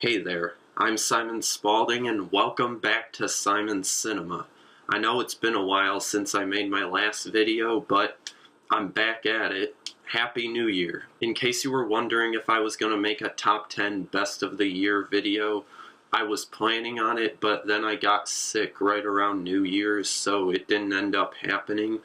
Hey there, I'm Simon Spalding and welcome back to Simon's Cinema. I know it's been a while since I made my last video, but I'm back at it. Happy New Year. In case you were wondering if I was going to make a top 10 best of the year video, I was planning on it, but then I got sick right around New Year's, so it didn't end up happening.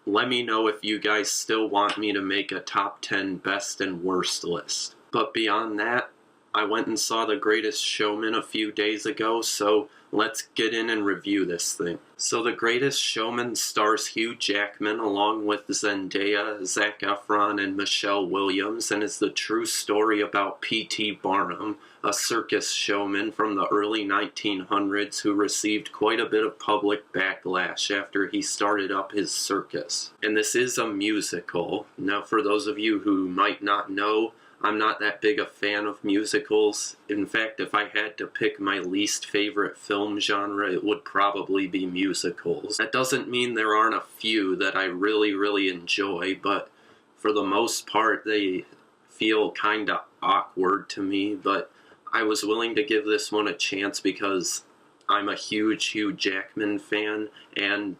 Let me know if you guys still want me to make a top 10 best and worst list. But beyond that, I went and saw The Greatest Showman a few days ago, so let's get in and review this thing. So The Greatest Showman stars Hugh Jackman along with Zendaya, Zac Efron, and Michelle Williams, and is the true story about P.T. Barnum, a circus showman from the early 1900s who received quite a bit of public backlash after he started up his circus. And this is a musical. Now, for those of you who might not know, I'm not that big a fan of musicals. In fact, if I had to pick my least favorite film genre, it would probably be musicals. That doesn't mean there aren't a few that I really enjoy, but for the most part, they feel kinda awkward to me, but I was willing to give this one a chance because I'm a huge Hugh Jackman fan, and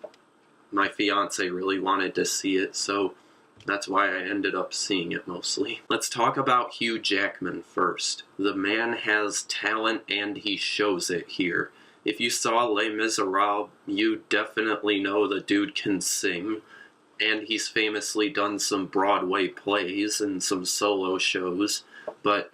my fiance really wanted to see it, so that's why I ended up seeing it mostly. Let's talk about Hugh Jackman first. The man has talent and he shows it here. If you saw Les Miserables, you definitely know the dude can sing, and he's famously done some Broadway plays and some solo shows, but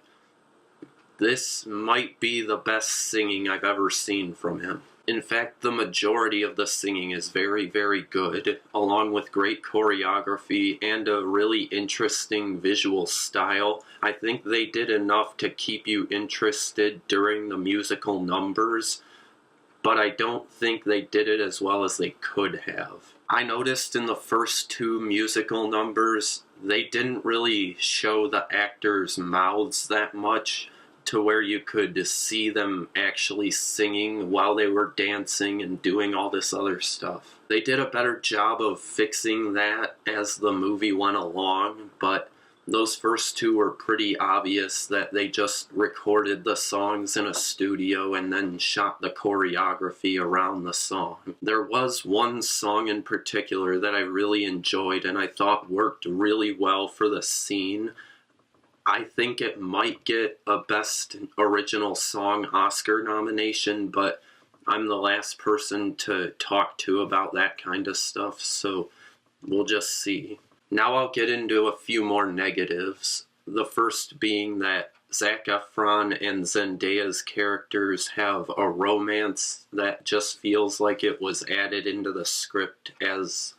this might be the best singing I've ever seen from him. In fact, the majority of the singing is very good, along with great choreography and a really interesting visual style. I think they did enough to keep you interested during the musical numbers, but I don't think they did it as well as they could have. I noticed in the first two musical numbers, they didn't really show the actors' mouths that much, to where you could see them actually singing while they were dancing and doing all this other stuff. They did a better job of fixing that as the movie went along, but those first two were pretty obvious that they just recorded the songs in a studio and then shot the choreography around the song. There was one song in particular that I really enjoyed and I thought worked really well for the scene. I think it might get a Best Original Song Oscar nomination, but I'm the last person to talk to about that kind of stuff, so we'll just see. Now I'll get into a few more negatives. The first being that Zac Efron and Zendaya's characters have a romance that just feels like it was added into the script as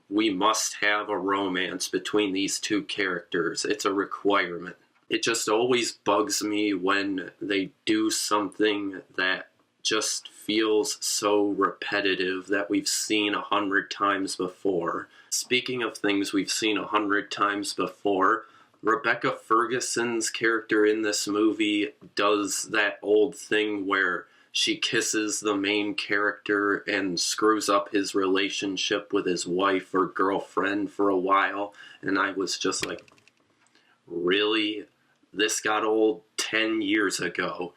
we must have a romance between these two characters. It's a requirement. It just always bugs me when they do something that just feels so repetitive that we've seen 100 times before. Speaking of things we've seen 100 times before, Rebecca Ferguson's character in this movie does that old thing where she kisses the main character and screws up his relationship with his wife or girlfriend for a while, and I was just like, really? This got old 10 years ago.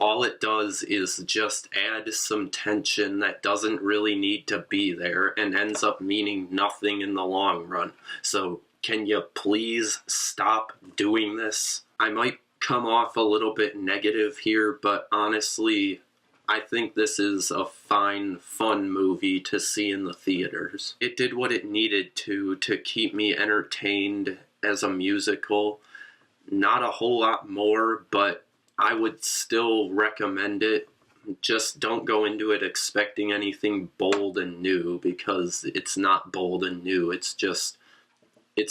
All it does is just add some tension that doesn't really need to be there and ends up meaning nothing in the long run. So can you please stop doing this? I might come off a little bit negative here, but honestly, I think this is a fine, fun movie to see in the theaters. It did what it needed to keep me entertained as a musical. Not a whole lot more, but I would still recommend it. Just don't go into it expecting anything bold and new, because it's not bold and new. It's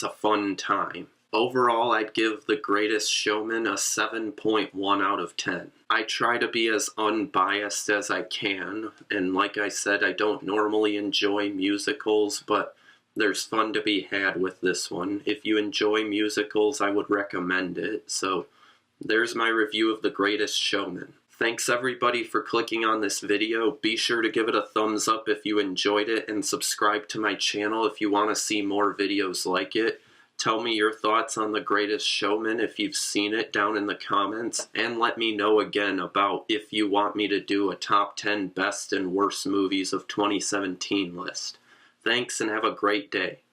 a fun time. Overall, I'd give The Greatest Showman a 7.1 out of 10. I try to be as unbiased as I can, and like I said, I don't normally enjoy musicals, but there's fun to be had with this one. If you enjoy musicals, I would recommend it. So there's my review of The Greatest Showman. Thanks everybody for clicking on this video. Be sure to give it a thumbs up if you enjoyed it, and subscribe to my channel if you want to see more videos like it. Tell me your thoughts on The Greatest Showman if you've seen it down in the comments, and let me know again about if you want me to do a top 10 best and worst movies of 2017 list. Thanks and have a great day.